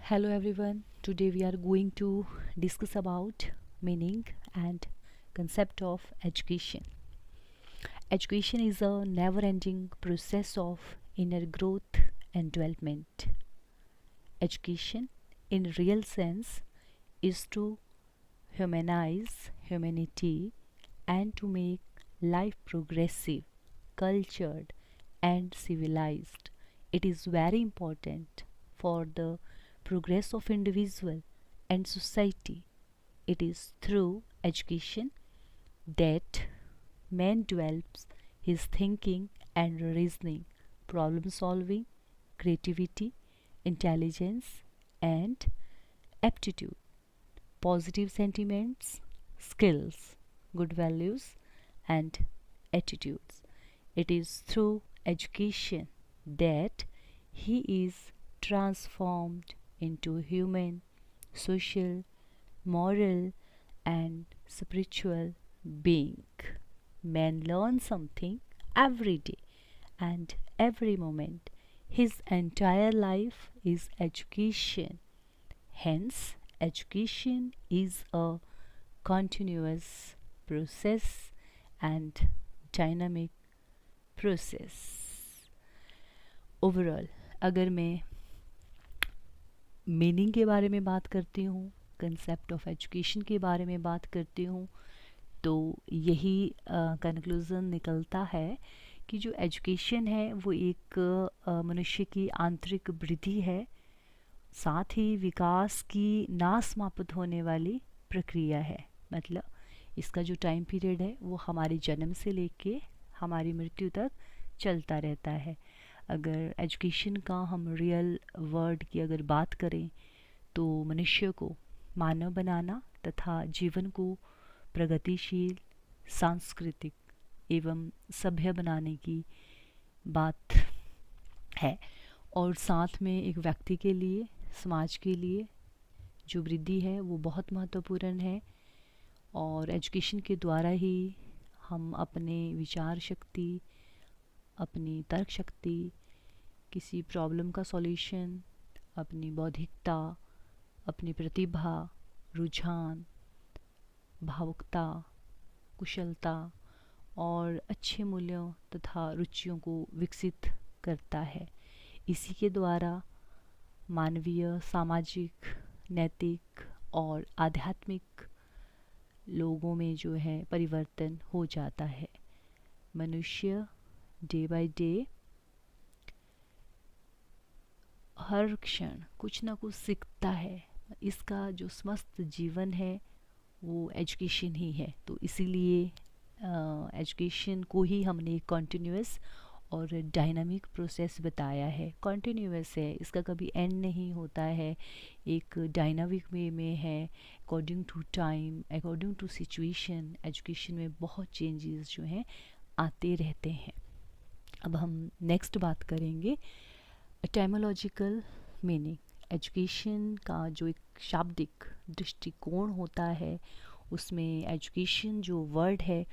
Hello everyone. Today we are going to discuss about meaning and concept of education. Education is a never-ending process of inner growth and development. Education in real sense is to humanize humanity and to make life progressive, cultured and civilized. It is very important for the progress of individual and society. It is through education that man develops his thinking and reasoning, problem solving, creativity, intelligence, and aptitude, positive sentiments, skills, good values, and attitudes. It is through education that he is transformed into human, social, moral, and spiritual being. Man learns something every day and every moment. His entire life is education. Hence, education is a continuous process and dynamic process. Overall अगर मैं meaning के बारे में बात करती हूँ, concept of education के बारे में बात करती हूँ, तो यही कंक्लूज़न निकलता है कि जो एजुकेशन है वो एक मनुष्य की आंतरिक वृद्धि है, साथ ही विकास की ना समाप्त होने वाली प्रक्रिया है। मतलब इसका जो टाइम पीरियड है वो हमारे जन्म से लेके हमारी मृत्यु तक चलता रहता है। अगर एजुकेशन का हम रियल वर्ड की अगर बात करें तो मनुष्य को मानव बनाना तथा जीवन को प्रगतिशील, सांस्कृतिक एवं सभ्य बनाने की बात है। और साथ में एक व्यक्ति के लिए, समाज के लिए जो वृद्धि है वो बहुत महत्वपूर्ण है। और एजुकेशन के द्वारा ही हम अपने विचार शक्ति, अपनी तर्क शक्ति, किसी प्रॉब्लम का सॉल्यूशन, अपनी बौद्धिकता, अपनी प्रतिभा, रुझान, भावुकता, कुशलता और अच्छे मूल्यों तथा रुचियों को विकसित करता है। इसी के द्वारा मानवीय, सामाजिक, नैतिक और आध्यात्मिक लोगों में जो है परिवर्तन हो जाता है। मनुष्य डे बाय डे हर क्षण कुछ ना कुछ सीखता है। इसका जो समस्त जीवन है वो एजुकेशन ही है। तो इसीलिए एजुकेशन को ही हमने कॉन्टिन्यूअस और डायनामिक प्रोसेस बताया है। कॉन्टिन्यूअस है, इसका कभी एंड नहीं होता है, एक डायनामिक वे में है, according to time, according to situation. Education में बहुत चेंजेस जो हैं आते रहते हैं। अब हम नेक्स्ट बात करेंगे एटाइमोलॉजिकल मीनिंग। एजुकेशन का जो एक शाब्दिक दृष्टिकोण होता है उसमें एजुकेशन जो वर्ड है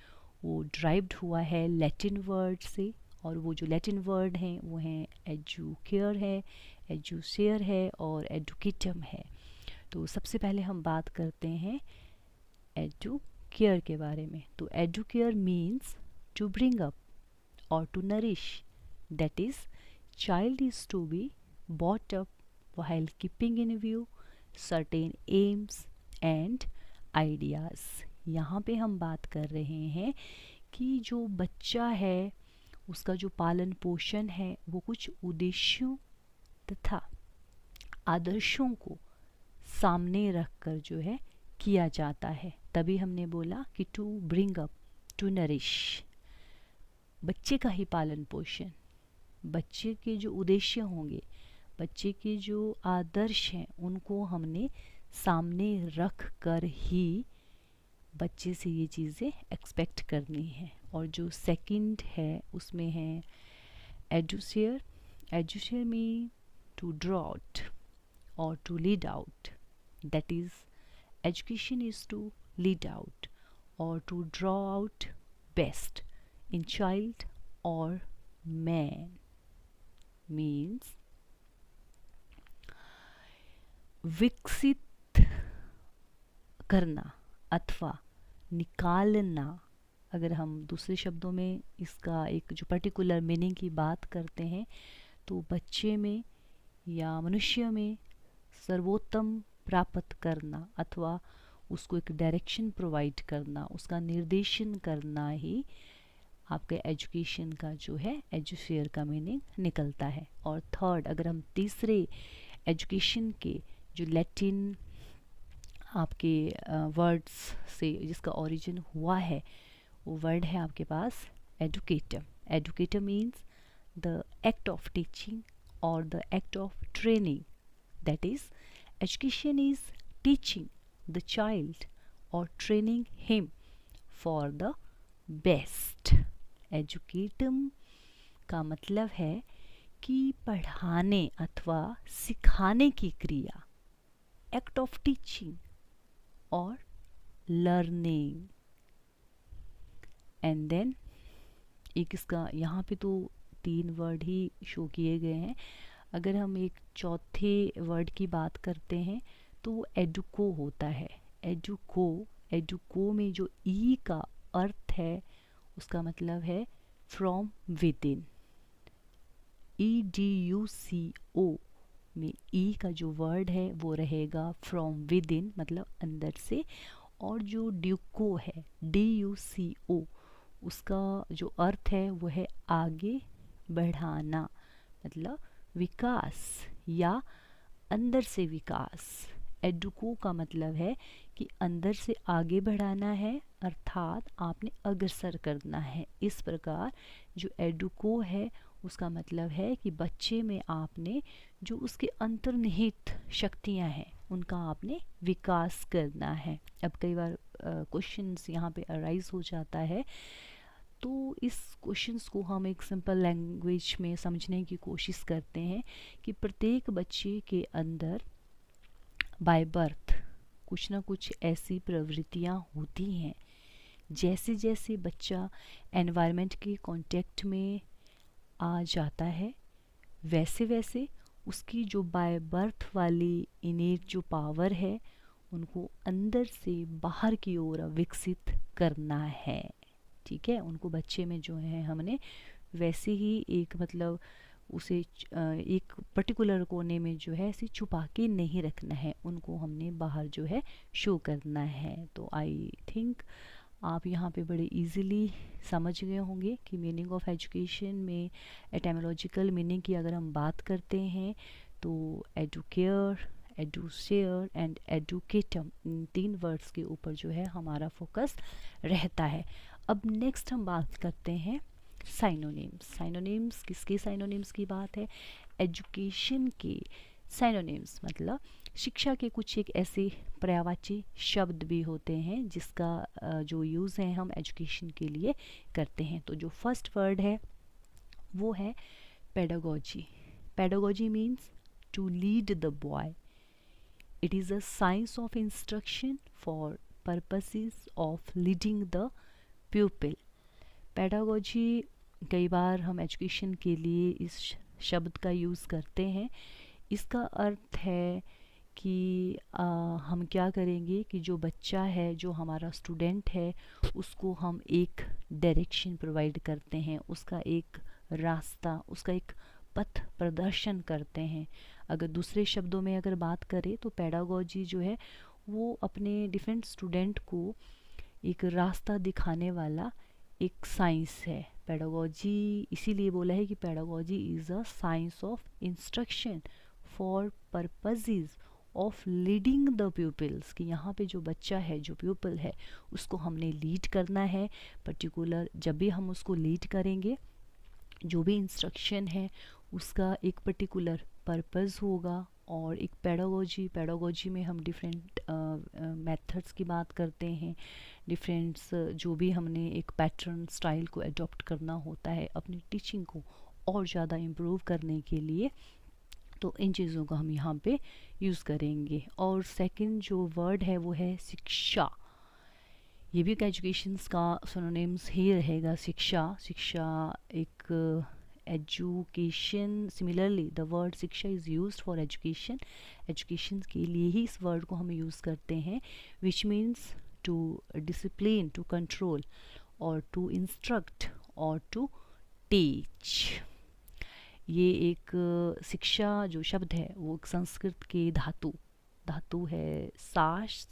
वो ड्राइव्ड हुआ है लैटिन वर्ड से। और वो जो लैटिन वर्ड हैं वो हैं एजुकेयर है, एजुसेयर है और एडुकेटम है। तो सबसे पहले हम बात करते हैं एडुकेयर के बारे में। तो educare means to bring up or to nourish, that is, child is to be brought up while keeping in view certain aims and ideas। यहाँ पे हम बात कर रहे हैं कि जो बच्चा है उसका जो पालन पोषण है वो कुछ उद्देश्यों तथा आदर्शों को सामने रखकर जो है किया जाता है। तभी हमने बोला कि to bring up, to nourish. बच्चे का ही पालन पोषण, बच्चे के जो उद्देश्य होंगे, बच्चे के जो आदर्श हैं उनको हमने सामने रख कर ही बच्चे से ये चीज़ें एक्सपेक्ट करनी है। और जो सेकंड है उसमें है educere. Educere mean to draw out और to lead out, that is education is to lead out और to draw out best in child or man, means विकसित करना अथवा निकालना, अगर हम दूसरे शब्दों में इसका एक जो पर्टिकुलर मीनिंग की बात करते हैं तो बच्चे में या मनुष्य में सर्वोत्तम प्राप्त करना अथवा उसको एक डायरेक्शन प्रोवाइड करना, उसका निर्देशन करना ही आपके एजुकेशन का जो है एजुफेयर का मीनिंग निकलता है। और थर्ड, अगर हम तीसरे एजुकेशन के जो लैटिन आपके वर्ड्स से जिसका ओरिजिन हुआ है वो वर्ड है आपके पास educator. Educator means the act of teaching और the act of training, that is education is teaching the child or training him for the best। educatum का मतलब है कि पढ़ाने अथवा सिखाने की क्रिया, एक्ट ऑफ टीचिंग और लर्निंग। एंड देन एक इसका यहाँ पे तो 3 वर्ड ही शो किए गए हैं। अगर हम एक चौथे वर्ड की बात करते हैं तो वो एडुको होता है। एडुको, एडुको में जो ई का अर्थ है उसका मतलब है फ्रॉम विद इन। EDUCO में ई का जो वर्ड है वो रहेगा फ्रॉम विद इन, मतलब अंदर से। और जो ड्यूको है DUCO, उसका जो अर्थ है वो है आगे बढ़ाना, मतलब विकास या अंदर से विकास। एडुको का मतलब है कि अंदर से आगे बढ़ाना है, अर्थात आपने अग्रसर करना है। इस प्रकार जो एडुको है उसका मतलब है कि बच्चे में आपने जो उसके अंतर्निहित शक्तियां हैं उनका आपने विकास करना है। अब कई बार क्वेश्चंस यहाँ पे अराइज हो जाता है, तो इस क्वेश्चंस को हम एक सिंपल लैंग्वेज में समझने की कोशिश करते हैं कि प्रत्येक बच्चे के अंदर बाय बर्थ कुछ ना कुछ ऐसी प्रवृत्तियां होती हैं। जैसे जैसे बच्चा एनवायरनमेंट के कांटेक्ट में आ जाता है वैसे वैसे उसकी जो बाय बर्थ वाली इनेट जो पावर है उनको अंदर से बाहर की ओर विकसित करना है। ठीक है, उनको बच्चे में जो है हमने वैसे ही एक मतलब उसे एक पर्टिकुलर कोने में जो है ऐसे छुपा के नहीं रखना है, उनको हमने बाहर जो है शो करना है। तो आई थिंक आप यहाँ पे बड़े इजीली समझ गए होंगे कि मीनिंग ऑफ एजुकेशन में एटामोलॉजिकल मीनिंग की अगर हम बात करते हैं तो educare, educere and educatum, in 3 words के ऊपर जो है हमारा फोकस रहता है। अब नेक्स्ट हम बात करते हैं साइनोनिम्स। साइनोनिम्स किसके साइनोनिम्स की बात है? एजुकेशन के साइनोनिम्स, मतलब शिक्षा के कुछ एक ऐसे पर्यायवाची शब्द भी होते हैं जिसका जो यूज़ है हम एजुकेशन के लिए करते हैं। तो जो फर्स्ट वर्ड है वो है pedagogy. Pedagogy means to lead the boy. It is a science of instruction for purposes of leading the pupil. Pedagogy कई बार हम एजुकेशन के लिए इस शब्द का यूज़ करते हैं। इसका अर्थ है कि हम क्या करेंगे कि जो बच्चा है, जो हमारा स्टूडेंट है, उसको हम एक डायरेक्शन प्रोवाइड करते हैं, उसका एक रास्ता, उसका एक पथ प्रदर्शन करते हैं। अगर दूसरे शब्दों में अगर बात करें तो पेडागोजी जो है वो अपने डिफरेंट स्टूडेंट को एक रास्ता दिखाने वाला एक साइंस है। पेडागोजी इसीलिए बोला है कि pedagogy is a science of instruction for purposes of leading the pupils, कि यहाँ पे जो बच्चा है, जो प्यूपिल है, उसको हमने लीड करना है। पर्टिकुलर जब भी हम उसको लीड करेंगे, जो भी इंस्ट्रक्शन है उसका एक पर्टिकुलर पर्पस होगा। और एक पेडागोजी में हम डिफरेंट मेथड्स की बात करते हैं, डिफरेंट्स जो भी हमने एक पैटर्न स्टाइल को अडॉप्ट करना होता है अपनी टीचिंग को और ज़्यादा इम्प्रूव करने के लिए, तो इन चीज़ों का हम यहाँ पे यूज़ करेंगे। और सेकंड जो वर्ड है वो है शिक्षा। ये भी एक एजुकेशन का सिनोनिम्स ही रहेगा। शिक्षा, शिक्षा एक एजुकेशन, सिमिलरली द वर्ड शिक्षा is used for education, education के लिए ही इस वर्ड को हम यूज़ करते हैं, which means to discipline, to control और टू इंस्ट्रक्ट और टू टीच। ये एक शिक्षा जो शब्द है वो संस्कृत के धातु है, साश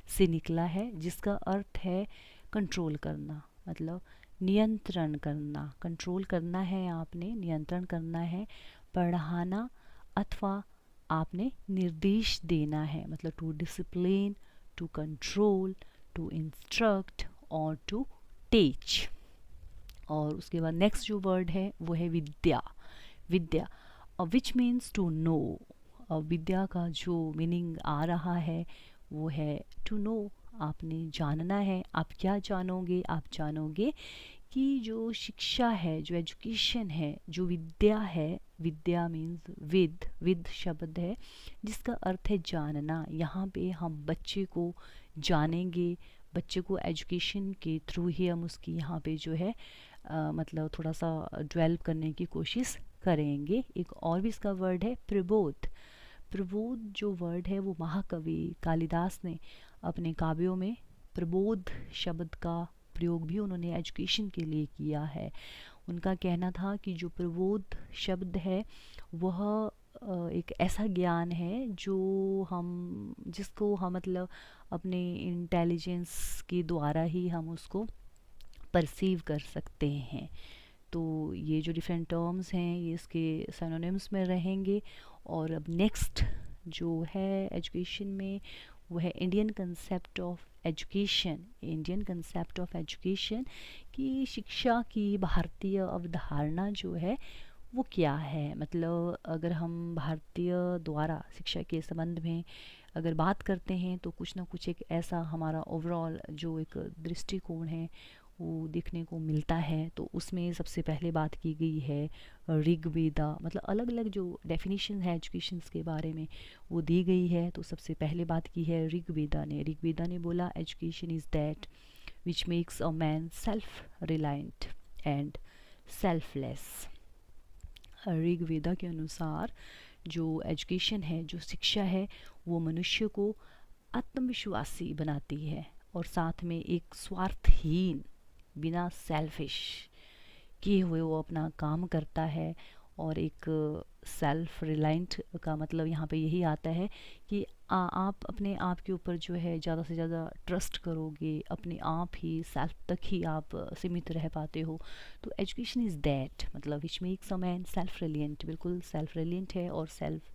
से निकला है, जिसका अर्थ है कंट्रोल करना, मतलब नियंत्रण करना। कंट्रोल करना है आपने, नियंत्रण करना है, पढ़ाना अथवा आपने निर्देश देना है, मतलब to discipline, to control, to instruct और टू टीच। और उसके बाद नेक्स्ट जो वर्ड है वो है विद्या। विद्या विच मीन्स टू नो। विद्या का जो मीनिंग आ रहा है वो है टू नो, आपने जानना है। आप क्या जानोगे? आप जानोगे कि जो शिक्षा है, जो एजुकेशन है, जो विद्या है, विद्या मीन्स विद शब्द है जिसका अर्थ है जानना। यहाँ पे हम बच्चे को जानेंगे, बच्चे को एजुकेशन के थ्रू ही हम उसकी यहाँ पे जो है मतलब थोड़ा सा डेवलप करने की कोशिश करेंगे। एक और भी इसका वर्ड है प्रबोध। प्रबोध जो वर्ड है वो महाकवि कालिदास ने अपने काव्यों में प्रबोध शब्द का प्रयोग भी उन्होंने एजुकेशन के लिए किया है। उनका कहना था कि जो प्रबोध शब्द है वह एक ऐसा ज्ञान है जो जिसको हम मतलब अपने इंटेलिजेंस के द्वारा ही हम उसको परसीव कर सकते हैं। तो ये जो डिफरेंट टर्म्स हैं ये इसके सिनोनिम्स में रहेंगे। और अब नेक्स्ट जो है एजुकेशन में वो है Indian concept of education. Indian concept of education की शिक्षा की भारतीय अवधारणा जो है वो क्या है। मतलब अगर हम भारतीय द्वारा शिक्षा के संबंध में अगर बात करते हैं तो कुछ ना कुछ एक ऐसा हमारा ओवरऑल जो एक दृष्टिकोण है वो देखने को मिलता है। तो उसमें सबसे पहले बात की गई है ऋग्वेदा, मतलब अलग अलग जो डेफिनेशन है एजुकेशन के बारे में वो दी गई है। तो सबसे पहले बात की है ऋग्वेदा ने। ऋग्वेदा ने बोला education is that which makes a man self reliant and selfless. Rigveda के अनुसार जो एजुकेशन है, जो शिक्षा है, वो मनुष्य को आत्मविश्वासी बनाती है और साथ में एक स्वार्थहीन, बिना सेल्फिश किए हुए वो अपना काम करता है। और एक सेल्फ रिलायंट का मतलब यहाँ पे यही आता है कि आप अपने आप के ऊपर जो है ज़्यादा से ज़्यादा ट्रस्ट करोगे, अपने आप ही सेल्फ तक ही आप सीमित रह पाते हो। तो एजुकेशन इज़ दैट मतलब which makes a man self reliant, बिल्कुल सेल्फ रिलियंट है और सेल्फ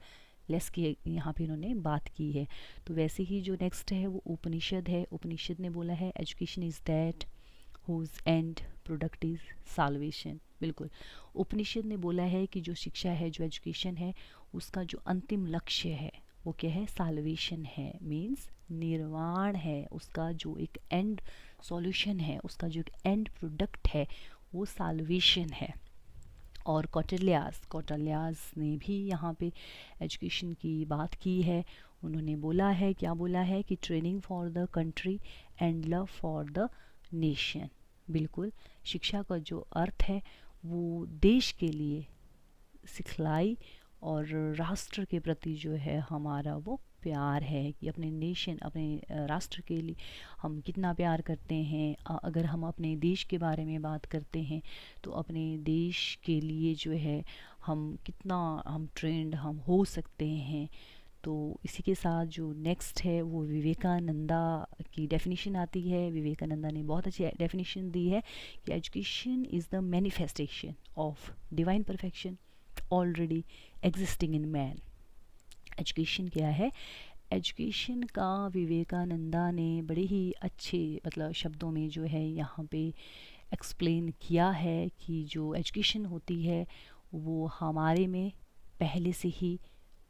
लेस की यहाँ पे इन्होंने बात की है। तो वैसे ही जो नेक्स्ट है वो उपनिषद है। उपनिषद ने बोला है education is that whose end product is salvation। बिल्कुल उपनिषद ने बोला है कि जो शिक्षा है, जो एजुकेशन है, उसका जो अंतिम लक्ष्य है वो क्या है? साल्वेशन है, मीन्स निर्वाण है। उसका जो एक एंड सॉल्यूशन है, उसका जो एक एंड प्रोडक्ट है वो साल्वेशन है। और कौटिल्यास ने भी यहाँ पे एजुकेशन की बात की है। उन्होंने बोला है, क्या बोला है कि training for the country and love for the nation. बिल्कुल शिक्षा का जो अर्थ है वो देश के लिए सिखलाई और राष्ट्र के प्रति जो है हमारा वो प्यार है कि अपने नेशन, अपने राष्ट्र के लिए हम कितना प्यार करते हैं। अगर हम अपने देश के बारे में बात करते हैं तो अपने देश के लिए जो है हम कितना हम ट्रेंड हम हो सकते हैं। तो इसी के साथ जो नेक्स्ट है वो विवेकानंदा की डेफिनेशन आती है। विवेकानंदा ने बहुत अच्छी डेफिनेशन दी है कि education is the manifestation of divine perfection already existing in man. Education क्या है? एजुकेशन का विवेकानंदा ने बड़े ही अच्छे मतलब शब्दों में जो है यहाँ पे एक्सप्लेन किया है कि जो एजुकेशन होती है वो हमारे में पहले से ही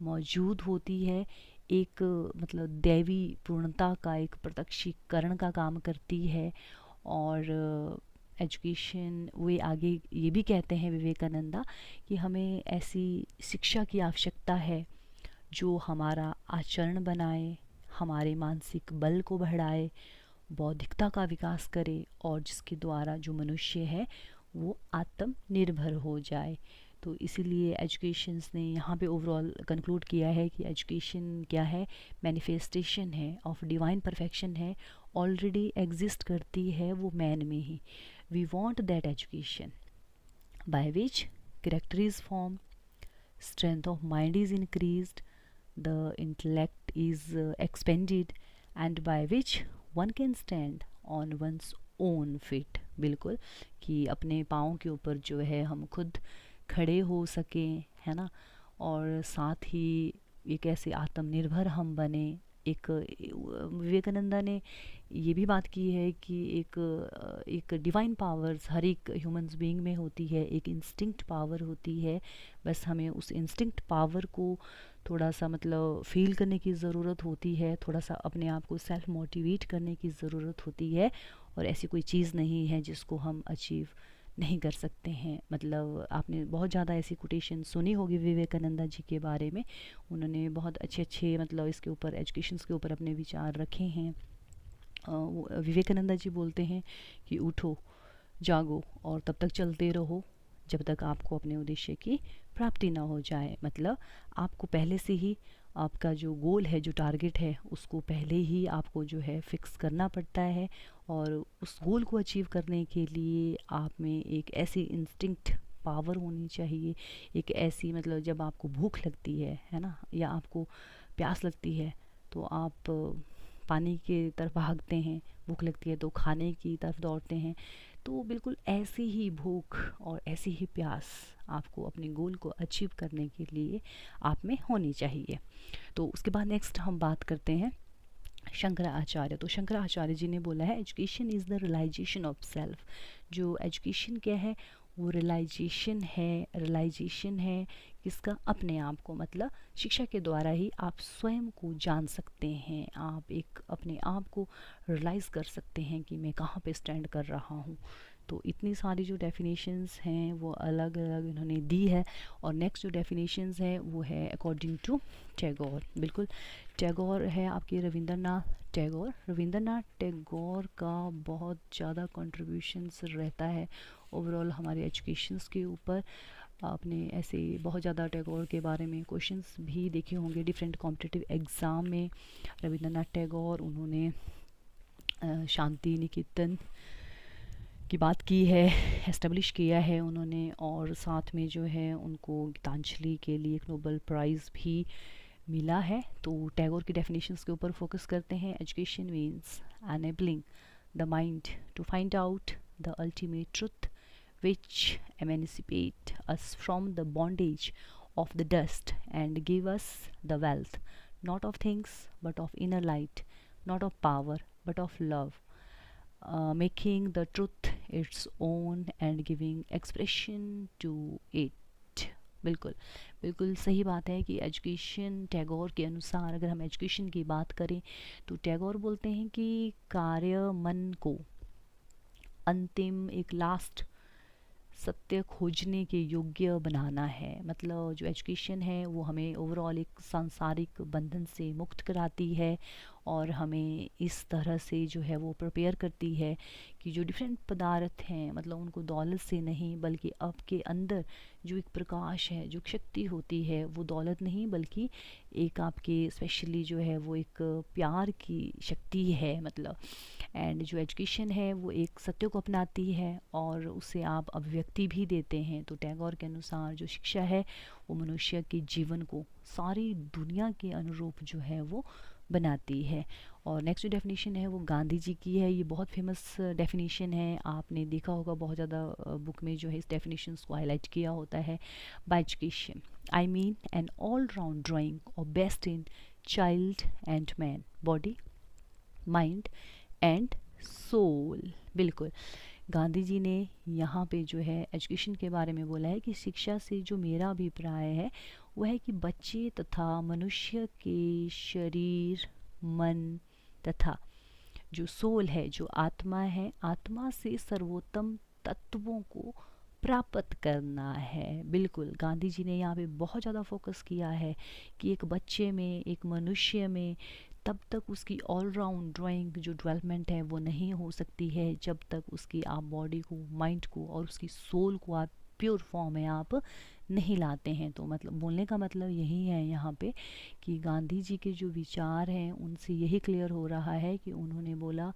मौजूद होती है। एक मतलब दैवी पूर्णता का एक प्रत्यक्षीकरण का काम करती है। और एजुकेशन वे आगे ये भी कहते हैं विवेकानंदा कि हमें ऐसी शिक्षा की आवश्यकता है जो हमारा आचरण बनाए, हमारे मानसिक बल को बढ़ाए, बौद्धिकता का विकास करे और जिसके द्वारा जो मनुष्य है वो आत्मनिर्भर हो जाए। तो इसीलिए एजुकेशंस ने यहाँ पे ओवरऑल कंक्लूड किया है कि एजुकेशन क्या है, मैनिफेस्टेशन है ऑफ डिवाइन परफेक्शन है, ऑलरेडी एग्जिस्ट करती है वो मैन में ही। We want that education by which character is form, strength of mind is increased, the intellect is expanded, and by which one can stand on one's own feet। बिल्कुल, कि अपने पाँव के ऊपर जो है हम खुद खड़े हो सकें, है ना, और साथ ही एक ऐसे आत्मनिर्भर हम बने। एक विवेकानंदा ने ये भी बात की है कि एक डिवाइन पावर्स हर एक ह्यूमंस बीइंग में होती है, एक इंस्टिंक्ट पावर होती है। बस हमें उस इंस्टिंक्ट पावर को थोड़ा सा मतलब फील करने की ज़रूरत होती है, थोड़ा सा अपने आप को सेल्फ मोटिवेट करने की ज़रूरत होती है। और ऐसी कोई चीज़ नहीं है जिसको हम अचीव नहीं कर सकते हैं। मतलब आपने बहुत ज़्यादा ऐसी कोटेशन सुनी होगी विवेकानंदा जी के बारे में। उन्होंने बहुत अच्छे अच्छे मतलब इसके ऊपर एजुकेशंस के ऊपर अपने विचार रखे हैं। विवेकानंदा जी बोलते हैं कि उठो, जागो और तब तक चलते रहो जब तक आपको अपने उद्देश्य की प्राप्ति ना हो जाए। मतलब आपको पहले से ही आपका जो गोल है, जो टारगेट है, उसको पहले ही आपको जो है फिक्स करना पड़ता है। और उस गोल को अचीव करने के लिए आप में एक ऐसी इंस्टिंक्ट पावर होनी चाहिए, एक ऐसी मतलब जब आपको भूख लगती है ना, या आपको प्यास लगती है तो आप पानी की तरफ भागते हैं, भूख लगती है तो खाने की तरफ दौड़ते हैं। तो बिल्कुल ऐसी ही भूख और ऐसी ही प्यास आपको अपने गोल को अचीव करने के लिए आप में होनी चाहिए। तो उसके बाद नेक्स्ट हम बात करते हैं शंकराचार्य। तो शंकराचार्य जी ने बोला है education is the realisation of self. जो एजुकेशन क्या है, वो रियलाइजेशन है किसका, अपने आप को। मतलब शिक्षा के द्वारा ही आप स्वयं को जान सकते हैं, आप एक अपने आप को रियलाइज़ कर सकते हैं कि मैं कहाँ पे स्टैंड कर रहा हूँ। तो इतनी सारी जो डेफिनेशंस हैं वो अलग अलग इन्होंने दी है। और नेक्स्ट जो डेफिनेशंस है वो है अकॉर्डिंग टू टैगोर। बिल्कुल, टैगोर है आपके रविंद्रनाथ टैगोर। रविंद्रनाथ टैगोर का बहुत ज़्यादा कंट्रीब्यूशंस रहता है ओवरऑल हमारे एजुकेशंस के ऊपर। आपने ऐसे बहुत ज़्यादा टैगोर के बारे में क्वेश्चंस भी देखे होंगे डिफरेंट कॉम्पिटिटिव एग्ज़ाम में। रविंद्रनाथ टैगोर उन्होंने शांति निकेतन की बात की है, एस्टेब्लिश किया है उन्होंने, और साथ में जो है उनको गीतांजलि के लिए एक नोबेल प्राइज़ भी मिला है। तो टैगोर की डेफिनेशंस के ऊपर फोकस करते हैं। Education means enabling the mind to find out the ultimate truth which emancipate us from the bondage of the dust and give us the wealth, not of things but of inner light, not of power but of love, making the truth its own and giving expression to it। बिल्कुल बिल्कुल सही बात है कि education Tagore के अनुसार अगर हम एजुकेशन की बात करें तो टैगोर बोलते हैं कि कार्य मन को अंतिम एक लास्ट सत्य खोजने के योग्य बनाना है। मतलब जो एजुकेशन है वो हमें ओवरऑल एक सांसारिक बंधन से मुक्त कराती है और हमें इस तरह से जो है वो प्रिपेयर करती है कि जो डिफरेंट पदार्थ हैं मतलब उनको दौलत से नहीं बल्कि आपके अंदर जो एक प्रकाश है, जो शक्ति होती है, वो दौलत नहीं बल्कि एक आपके स्पेशली जो है वो एक प्यार की शक्ति है। मतलब एंड जो एजुकेशन है वो एक सत्य को अपनाती है और उसे आप अभिव्यक्ति भी देते हैं। तो टैगोर के अनुसार जो शिक्षा है वो मनुष्य के जीवन को सारी दुनिया के अनुरूप जो है वो बनाती है। और नेक्स्ट जो डेफिनेशन है वो गांधी जी की है। ये बहुत फेमस डेफिनेशन है, आपने देखा होगा बहुत ज़्यादा बुक में जो है इस डेफिनेशंस को हाईलाइट किया होता है। By education I mean an all round drawing of best in child and man, body, mind and soul. बिल्कुल, गांधी जी ने यहाँ पे जो है एजुकेशन के बारे में बोला है कि शिक्षा से जो मेरा अभिप्राय है वह है कि बच्चे तथा मनुष्य के शरीर, मन तथा जो सोल है, जो आत्मा है, आत्मा से सर्वोत्तम तत्वों को प्राप्त करना है। बिल्कुल, गांधी जी ने यहाँ पे बहुत ज़्यादा फोकस किया है कि एक बच्चे में, एक मनुष्य में तब तक उसकी ऑल राउंड ड्राइंग जो डेवलपमेंट है वो नहीं हो सकती है जब तक उसकी आप बॉडी को, माइंड को और उसकी सोल को आप प्योर फॉर्म में आप नहीं लाते हैं। तो मतलब बोलने का मतलब यही है यहाँ पे कि गांधी जी के जो विचार हैं उनसे यही क्लियर हो रहा है कि उन्होंने बोला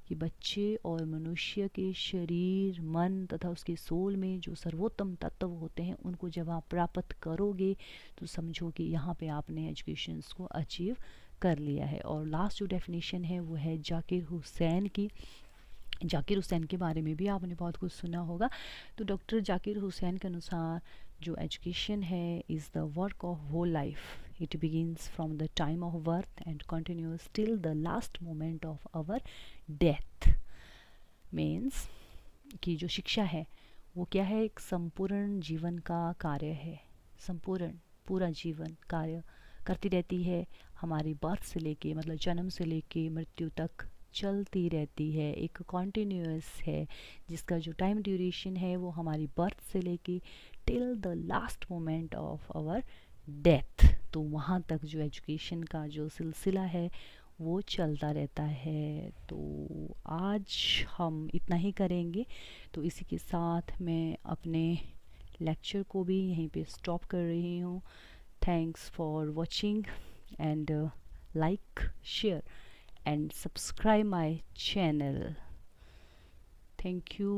कि बच्चे और मनुष्य के शरीर, मन तथा उसके सोल में जो सर्वोत्तम तत्व होते हैं उनको जब आप प्राप्त करोगे तो समझो कि यहाँ पे आपने एजुकेशन को अचीव कर लिया है। और लास्ट जो डेफिनेशन है वो है जाकिर हुसैन की। जाकिर हुसैन के बारे में भी आपने बहुत कुछ सुना होगा। तो डॉक्टर जाकिर हुसैन के अनुसार जो एजुकेशन है is the work of whole life. It begins from the time of birth and continues till the last moment of our death. Means कि जो शिक्षा है वो क्या है, एक संपूर्ण जीवन का कार्य है। संपूर्ण पूरा जीवन कार्य करती रहती है, हमारी बर्थ से लेके मतलब जन्म से लेके मृत्यु तक चलती रहती है, एक कॉन्टीन्यूअस है जिसका जो टाइम ड्यूरेशन है वो हमारी बर्थ से लेके till the last moment of our death. तो वहाँ तक जो एजुकेशन का जो सिलसिला है वो चलता रहता है। तो आज हम इतना ही करेंगे। तो इसी के साथ मैं अपने लेक्चर को भी यहीं पे स्टॉप कर रही हूँ। Thanks for watching and like, share and subscribe my channel. Thank you.